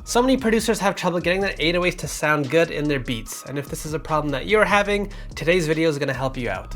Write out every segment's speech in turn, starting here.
So many producers have trouble getting their 808s to sound good in their beats, and if this is a problem that you're having, today's video is going to help you out.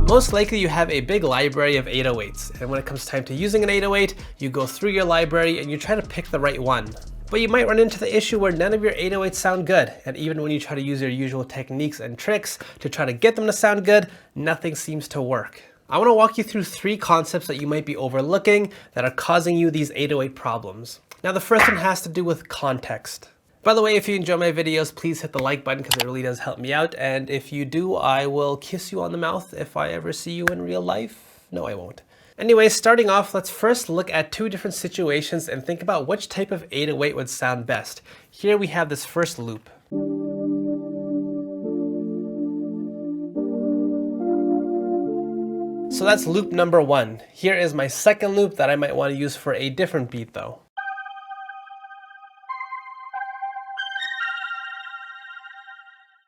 Most likely you have a big library of 808s, and when it comes time to using an 808, you go through your library and you try to pick the right one. But you might run into the issue where none of your 808s sound good, and even when you try to use your usual techniques and tricks to try to get them to sound good, nothing seems to work. I want to walk you through 3 concepts that you might be overlooking that are causing you these 808 problems. Now the first one has to do with context. By the way, if you enjoy my videos, please hit the like button because it really does help me out, and if you do, I will kiss you on the mouth if I ever see you in real life. No, I won't. Anyway, starting off, let's first look at 2 different situations and think about which type of 808 would sound best. Here we have this first loop. So that's loop number 1. Here is my second loop that I might want to use for a different beat though.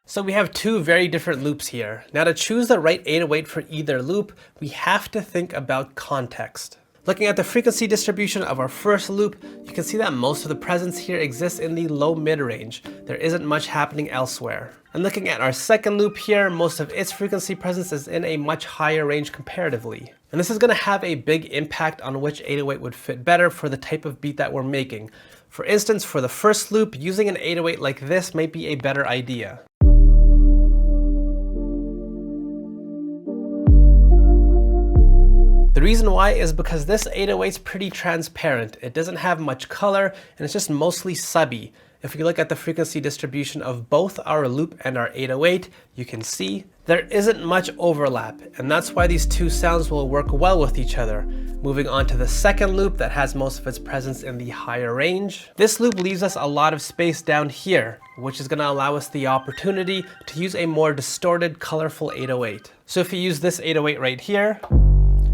So we have 2 very different loops here. Now to choose the right 808 for either loop, we have to think about context. Looking at the frequency distribution of our first loop, you can see that most of the presence here exists in the low mid-range. There isn't much happening elsewhere. And looking at our second loop here, most of its frequency presence is in a much higher range comparatively. And this is going to have a big impact on which 808 would fit better for the type of beat that we're making. For instance, for the first loop, using an 808 like this might be a better idea. The reason why is because this 808 is pretty transparent. It doesn't have much color and it's just mostly subby. If you look at the frequency distribution of both our loop and our 808, you can see there isn't much overlap, and that's why these 2 sounds will work well with each other. Moving on to the second loop that has most of its presence in the higher range. This loop leaves us a lot of space down here, which is going to allow us the opportunity to use a more distorted, colorful 808. So if you use this 808 right here,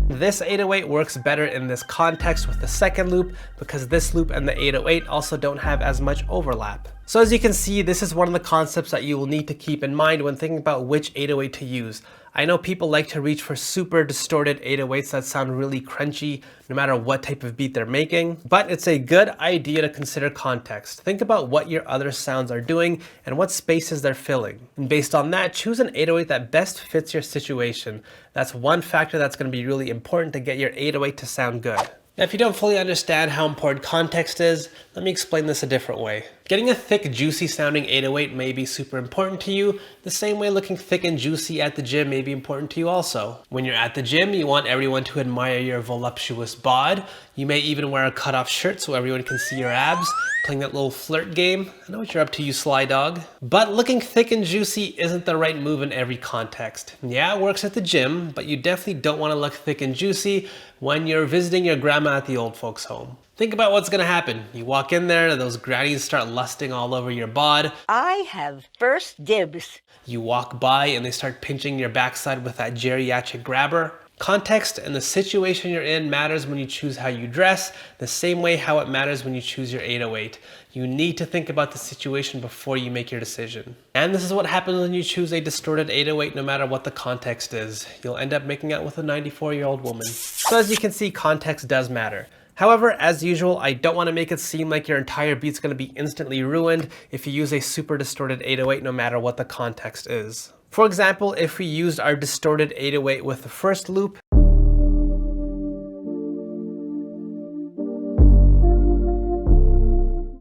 this 808 works better in this context with the second loop because this loop and the 808 also don't have as much overlap. So as you can see, this is one of the concepts that you will need to keep in mind when thinking about which 808 to use. I know people like to reach for super distorted 808s that sound really crunchy no matter what type of beat they're making, but it's a good idea to consider context. Think about what your other sounds are doing and what spaces they're filling. And based on that, choose an 808 that best fits your situation. That's one factor that's going to be really important to get your 808 to sound good. Now, if you don't fully understand how important context is, let me explain this a different way. Getting a thick, juicy sounding 808 may be super important to you, the same way looking thick and juicy at the gym may be important to you also. When you're at the gym, you want everyone to admire your voluptuous bod. You may even wear a cutoff shirt so everyone can see your abs, playing that little flirt game. I know what you're up to, you sly dog. But looking thick and juicy isn't the right move in every context. Yeah, it works at the gym, but you definitely don't want to look thick and juicy when you're visiting your grandma at the old folks' home. Think about what's gonna happen. You walk in there, those grannies start lusting all over your bod. I have first dibs. You walk by and they start pinching your backside with that geriatric grabber. Context and the situation you're in matters when you choose how you dress, the same way how it matters when you choose your 808. You need to think about the situation before you make your decision. And this is what happens when you choose a distorted 808 no matter what the context is. You'll end up making out with a 94-year-old woman. So as you can see, context does matter. However, as usual, I don't want to make it seem like your entire beat's going to be instantly ruined if you use a super distorted 808 no matter what the context is. For example, if we used our distorted 808 with the first loop,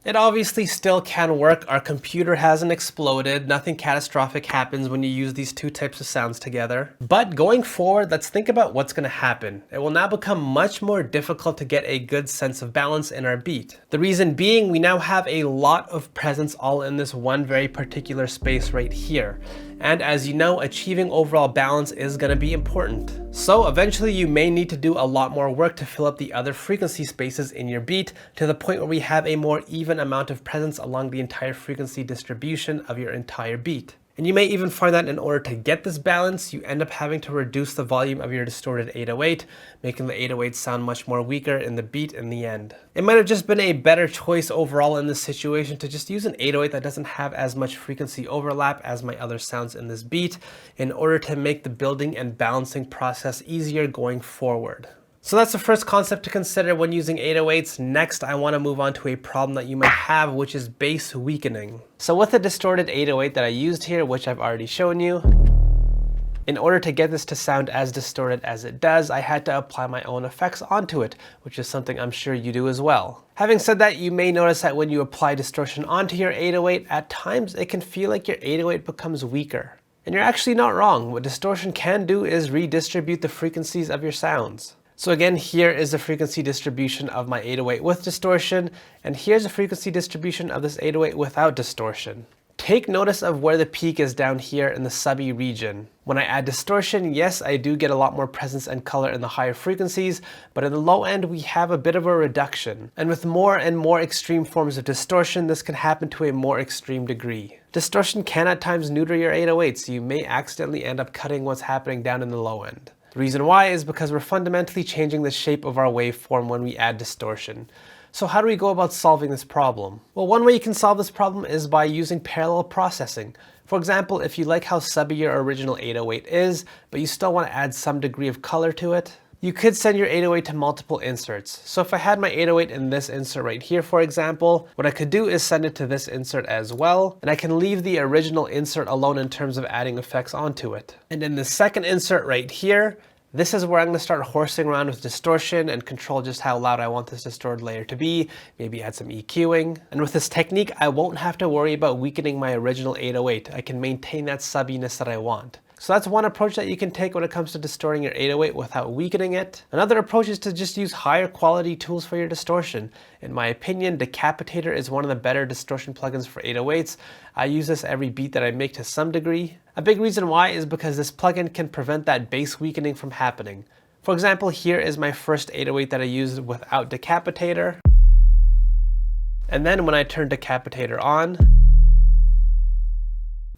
it obviously still can work. Our computer hasn't exploded. Nothing catastrophic happens when you use these 2 types of sounds together. But going forward, let's think about what's going to happen. It will now become much more difficult to get a good sense of balance in our beat. The reason being, we now have a lot of presence all in this one very particular space right here. And as you know, achieving overall balance is going to be important. So eventually you may need to do a lot more work to fill up the other frequency spaces in your beat to the point where we have a more even amount of presence along the entire frequency distribution of your entire beat. And you may even find that in order to get this balance, you end up having to reduce the volume of your distorted 808, making the 808 sound much more weaker in the beat in the end. It might have just been a better choice overall in this situation to just use an 808 that doesn't have as much frequency overlap as my other sounds in this beat in order to make the building and balancing process easier going forward. So that's the first concept to consider when using 808s. Next, I want to move on to a problem that you might have, which is bass weakening. So with the distorted 808 that I used here, which I've already shown you, in order to get this to sound as distorted as it does, I had to apply my own effects onto it, which is something I'm sure you do as well. Having said that, you may notice that when you apply distortion onto your 808, at times it can feel like your 808 becomes weaker. And you're actually not wrong. What distortion can do is redistribute the frequencies of your sounds. So again, here is the frequency distribution of my 808 with distortion, and here's the frequency distribution of this 808 without distortion. Take notice of where the peak is down here in the subby region. When I add distortion, yes, I do get a lot more presence and color in the higher frequencies, but in the low end, we have a bit of a reduction. And with more and more extreme forms of distortion, this can happen to a more extreme degree. Distortion can at times neuter your 808, so you may accidentally end up cutting what's happening down in the low end. The reason why is because we're fundamentally changing the shape of our waveform when we add distortion. So how do we go about solving this problem? Well, one way you can solve this problem is by using parallel processing. For example, if you like how subby your original 808 is, but you still want to add some degree of color to it, you could send your 808 to multiple inserts. So if I had my 808 in this insert right here, for example, what I could do is send it to this insert as well, and I can leave the original insert alone in terms of adding effects onto it. And in the second insert right here, this is where I'm going to start horsing around with distortion and control just how loud I want this distorted layer to be, maybe add some EQing. And with this technique, I won't have to worry about weakening my original 808. I can maintain that subbiness that I want. So that's one approach that you can take when it comes to distorting your 808 without weakening it. Another approach is to just use higher quality tools for your distortion. In my opinion, Decapitator is one of the better distortion plugins for 808s. I use this every beat that I make to some degree. A big reason why is because this plugin can prevent that bass weakening from happening. For example, here is my first 808 that I used without Decapitator. And then when I turn Decapitator on,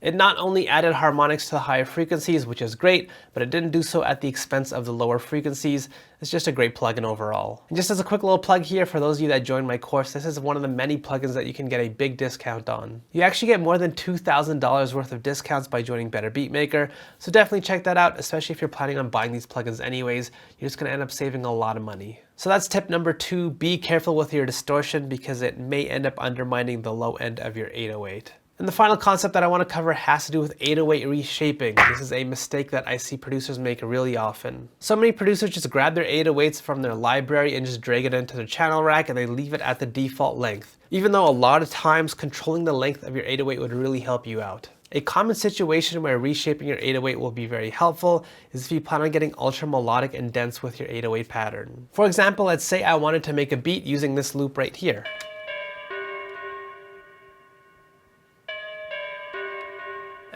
it not only added harmonics to the higher frequencies, which is great, but it didn't do so at the expense of the lower frequencies. It's just a great plugin overall. And just as a quick little plug here, for those of you that joined my course, this is one of the many plugins that you can get a big discount on. You actually get more than $2,000 worth of discounts by joining Better Beatmaker, so definitely check that out, especially if you're planning on buying these plugins anyways. You're just gonna end up saving a lot of money. So that's tip number 2, be careful with your distortion because it may end up undermining the low end of your 808. And the final concept that I want to cover has to do with 808 reshaping. This is a mistake that I see producers make really often. So many producers just grab their 808s from their library and just drag it into their channel rack and they leave it at the default length, even though a lot of times controlling the length of your 808 would really help you out. A common situation where reshaping your 808 will be very helpful is if you plan on getting ultra melodic and dense with your 808 pattern. For example, let's say I wanted to make a beat using this loop right here.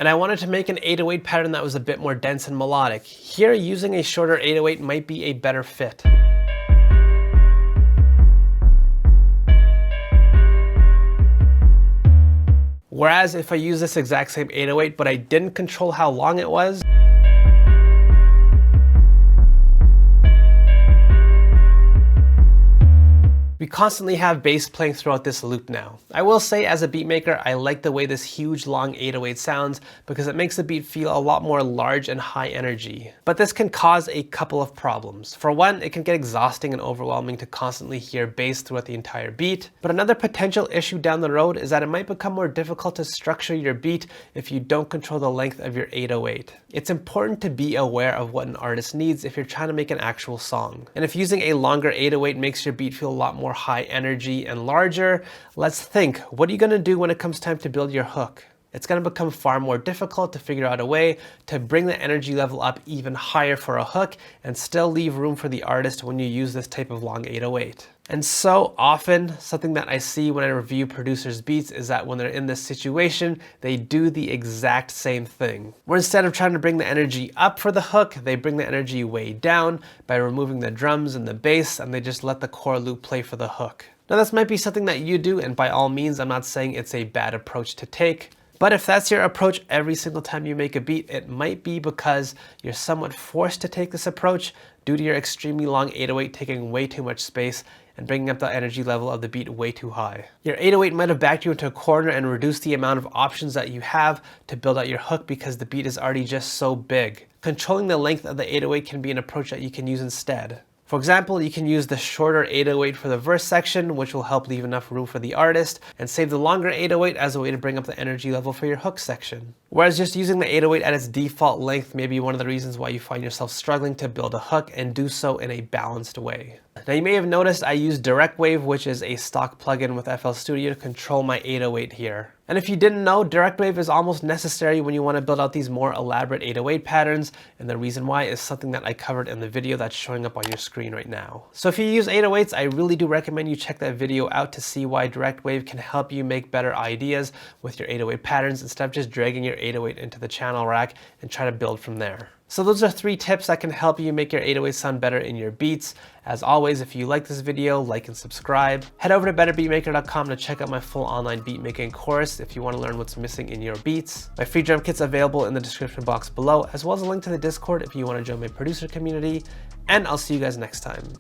And I wanted to make an 808 pattern that was a bit more dense and melodic. Here, using a shorter 808 might be a better fit. Whereas if I use this exact same 808, but I didn't control how long it was, we constantly have bass playing throughout this loop now. I will say as a beat maker, I like the way this huge long 808 sounds because it makes the beat feel a lot more large and high energy. But this can cause a couple of problems. For one, it can get exhausting and overwhelming to constantly hear bass throughout the entire beat. But another potential issue down the road is that it might become more difficult to structure your beat if you don't control the length of your 808. It's important to be aware of what an artist needs if you're trying to make an actual song. And if using a longer 808 makes your beat feel a lot more high energy and larger, let's think, what are you going to do when it comes time to build your hook? It's going to become far more difficult to figure out a way to bring the energy level up even higher for a hook and still leave room for the artist when you use this type of long 808. And so often, something that I see when I review producers' beats is that when they're in this situation, they do the exact same thing. Where instead of trying to bring the energy up for the hook, they bring the energy way down by removing the drums and the bass, and they just let the core loop play for the hook. Now this might be something that you do, and by all means, I'm not saying it's a bad approach to take, But if that's your approach every single time you make a beat, it might be because you're somewhat forced to take this approach due to your extremely long 808 taking way too much space and bringing up the energy level of the beat way too high. Your 808 might have backed you into a corner and reduced the amount of options that you have to build out your hook because the beat is already just so big. Controlling the length of the 808 can be an approach that you can use instead. For example, you can use the shorter 808 for the verse section, which will help leave enough room for the artist, and save the longer 808 as a way to bring up the energy level for your hook section. Whereas just using the 808 at its default length may be one of the reasons why you find yourself struggling to build a hook and do so in a balanced way. Now you may have noticed I use Direct Wave, which is a stock plugin with FL Studio to control my 808 here. And if you didn't know, Direct Wave is almost necessary when you want to build out these more elaborate 808 patterns, and the reason why is something that I covered in the video that's showing up on your screen right now. So if you use 808s, I really do recommend you check that video out to see why Direct Wave can help you make better ideas with your 808 patterns instead of just dragging your 808 into the channel rack and try to build from there. So those are 3 tips that can help you make your 808 sound better in your beats. As always, if you like this video, like and subscribe. Head over to betterbeatmaker.com to check out my full online beat making course if you want to learn what's missing in your beats. My free drum kit's available in the description box below, as well as a link to the Discord if you want to join my producer community. And I'll see you guys next time.